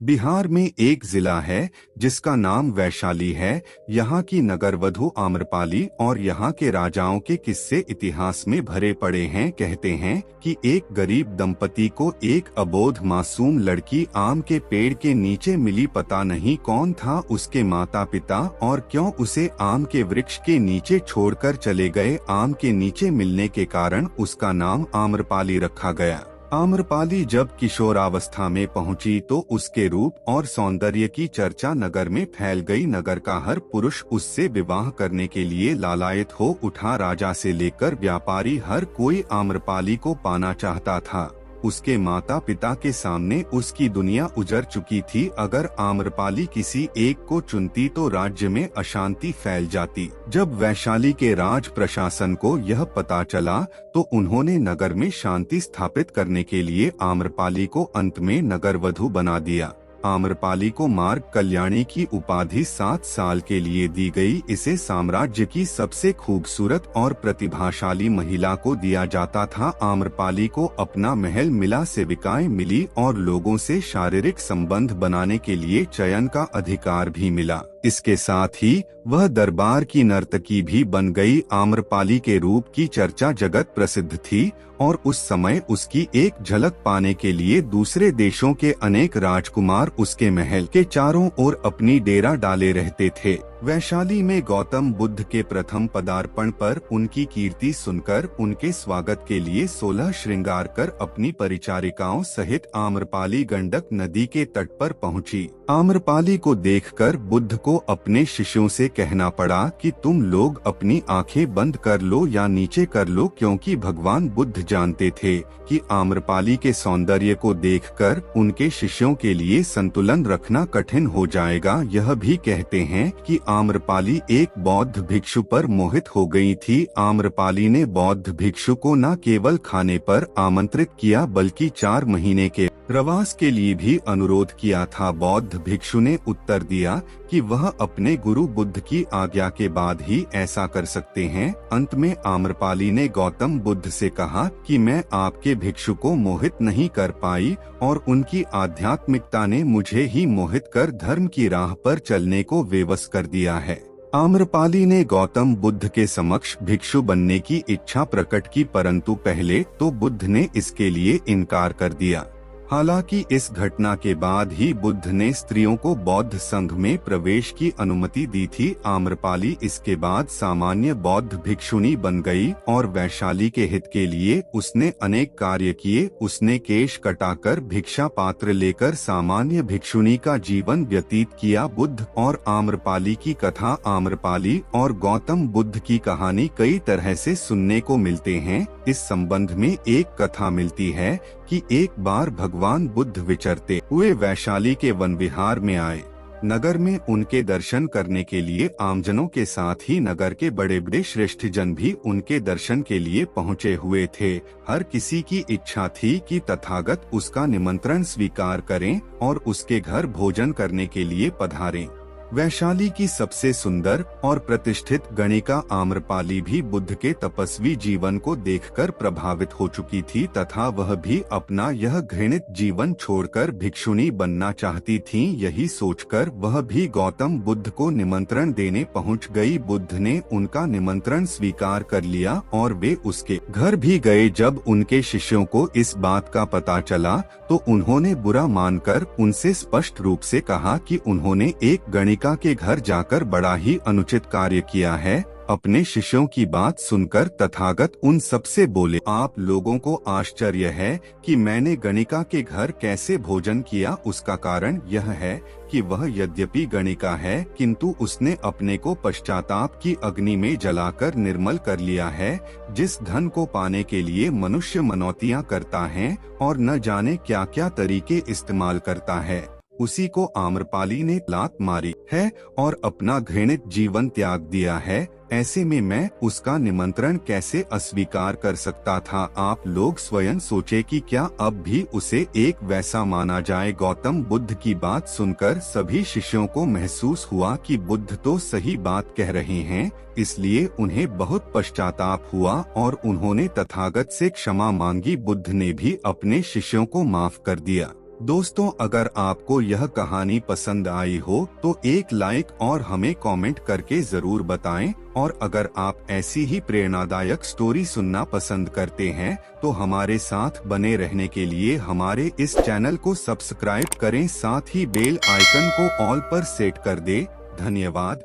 बिहार में एक जिला है जिसका नाम वैशाली है। यहाँ की नगरवधु आम्रपाली और यहाँ के राजाओं के किस्से इतिहास में भरे पड़े हैं। कहते हैं कि एक गरीब दंपति को एक अबोध मासूम लड़की आम के पेड़ के नीचे मिली। पता नहीं कौन था उसके माता पिता और क्यों उसे आम के वृक्ष के नीचे छोड़कर चले गए। आम के नीचे मिलने के कारण उसका नाम आम्रपाली रखा गया। आम्रपाली जब किशोरावस्था में पहुंची तो उसके रूप और सौंदर्य की चर्चा नगर में फैल गई। नगर का हर पुरुष उससे विवाह करने के लिए लालायित हो उठा। राजा से लेकर व्यापारी हर कोई आम्रपाली को पाना चाहता था। उसके माता पिता के सामने उसकी दुनिया उजड़ चुकी थी। अगर आम्रपाली किसी एक को चुनती तो राज्य में अशांति फैल जाती। जब वैशाली के राज प्रशासन को यह पता चला तो उन्होंने नगर में शांति स्थापित करने के लिए आम्रपाली को अंत में नगरवधु बना दिया। आम्रपाली को मार्ग कल्याणी की उपाधि 7 साल के लिए दी गई। इसे साम्राज्य की सबसे खूबसूरत और प्रतिभाशाली महिला को दिया जाता था। आम्रपाली को अपना महल मिला, सेविकाएं मिली और लोगों से शारीरिक संबंध बनाने के लिए चयन का अधिकार भी मिला। इसके साथ ही वह दरबार की नर्तकी भी बन गई। आम्रपाली के रूप की चर्चा जगत प्रसिद्ध थी और उस समय उसकी एक झलक पाने के लिए दूसरे देशों के अनेक राजकुमार उसके महल के चारों ओर अपनी डेरा डाले रहते थे। वैशाली में गौतम बुद्ध के प्रथम पदार्पण पर उनकी कीर्ति सुनकर उनके स्वागत के लिए 16 श्रृंगार कर अपनी परिचारिकाओं सहित आम्रपाली गंडक नदी के तट पर पहुंची। आम्रपाली को देखकर बुद्ध को अपने शिष्यों से कहना पड़ा कि तुम लोग अपनी आंखें बंद कर लो या नीचे कर लो, क्योंकि भगवान बुद्ध जानते थे कि आम्रपाली के सौंदर्य को देखकर उनके शिष्यों के लिए संतुलन रखना कठिन हो जाएगा। यह भी कहते हैं कि आम्रपाली एक बौद्ध भिक्षु पर मोहित हो गई थी। आम्रपाली ने बौद्ध भिक्षु को न केवल खाने पर आमंत्रित किया बल्कि 4 महीने के प्रवास के लिए भी अनुरोध किया था। बौद्ध भिक्षु ने उत्तर दिया कि वह अपने गुरु बुद्ध की आज्ञा के बाद ही ऐसा कर सकते हैं। अंत में आम्रपाली ने गौतम बुद्ध से कहा कि मैं आपके भिक्षु को मोहित नहीं कर पाई और उनकी आध्यात्मिकता ने मुझे ही मोहित कर धर्म की राह पर चलने को विवश कर दिया है। आम्रपाली ने गौतम बुद्ध के समक्ष भिक्षु बनने की इच्छा प्रकट की, परंतु पहले तो बुद्ध ने इसके लिए इनकार कर दिया। हालांकि इस घटना के बाद ही बुद्ध ने स्त्रियों को बौद्ध संघ में प्रवेश की अनुमति दी थी। आम्रपाली इसके बाद सामान्य बौद्ध भिक्षुणी बन गई और वैशाली के हित के लिए उसने अनेक कार्य किए। उसने केश कटाकर भिक्षा पात्र लेकर सामान्य भिक्षुणी का जीवन व्यतीत किया। बुद्ध और आम्रपाली की कथा। आम्रपाली और गौतम बुद्ध की कहानी कई तरह से सुनने को मिलते हैं। इस संबंध में एक कथा मिलती है कि एक बार भगवान बुद्ध विचरते हुए वैशाली के वन विहार में आए। नगर में उनके दर्शन करने के लिए आमजनों के साथ ही नगर के बड़े बड़े श्रेष्ठ जन भी उनके दर्शन के लिए पहुँचे हुए थे। हर किसी की इच्छा थी कि तथागत उसका निमंत्रण स्वीकार करें और उसके घर भोजन करने के लिए पधारें। वैशाली की सबसे सुंदर और प्रतिष्ठित गणिका आम्रपाली भी बुद्ध के तपस्वी जीवन को देखकर प्रभावित हो चुकी थी तथा वह भी अपना यह घृणित जीवन छोड़कर भिक्षुणी बनना चाहती थी। यही सोचकर वह भी गौतम बुद्ध को निमंत्रण देने पहुंच गई। बुद्ध ने उनका निमंत्रण स्वीकार कर लिया और वे उसके घर भी गए। जब उनके शिष्यों को इस बात का पता चला तो उन्होंने बुरा मानकर उनसे स्पष्ट रूप से कहा कि उन्होंने एक गणिका के घर जाकर बड़ा ही अनुचित कार्य किया है। अपने शिष्यों की बात सुनकर तथागत उन सबसे बोले, आप लोगों को आश्चर्य है कि मैंने गणिका के घर कैसे भोजन किया। उसका कारण यह है कि वह यद्यपि गणिका है किंतु उसने अपने को पश्चाताप की अग्नि में जलाकर निर्मल कर लिया है। जिस धन को पाने के लिए मनुष्य मनौतियां करता है और न जाने क्या क्या तरीके इस्तेमाल करता है, उसी को आम्रपाली ने लात मारी है और अपना घृणित जीवन त्याग दिया है। ऐसे में मैं उसका निमंत्रण कैसे अस्वीकार कर सकता था। आप लोग स्वयं सोचे कि क्या अब भी उसे एक वैसा माना जाए। गौतम बुद्ध की बात सुनकर सभी शिष्यों को महसूस हुआ कि बुद्ध तो सही बात कह रहे हैं, इसलिए उन्हें बहुत पश्चाताप हुआ और उन्होंने तथागत से क्षमा मांगी। बुद्ध ने भी अपने शिष्यों को माफ कर दिया। दोस्तों, अगर आपको यह कहानी पसंद आई हो तो एक लाइक और हमें कमेंट करके जरूर बताएं। और अगर आप ऐसी ही प्रेरणादायक स्टोरी सुनना पसंद करते हैं तो हमारे साथ बने रहने के लिए हमारे इस चैनल को सब्सक्राइब करें, साथ ही बेल आइकन को ऑल पर सेट कर दें। धन्यवाद।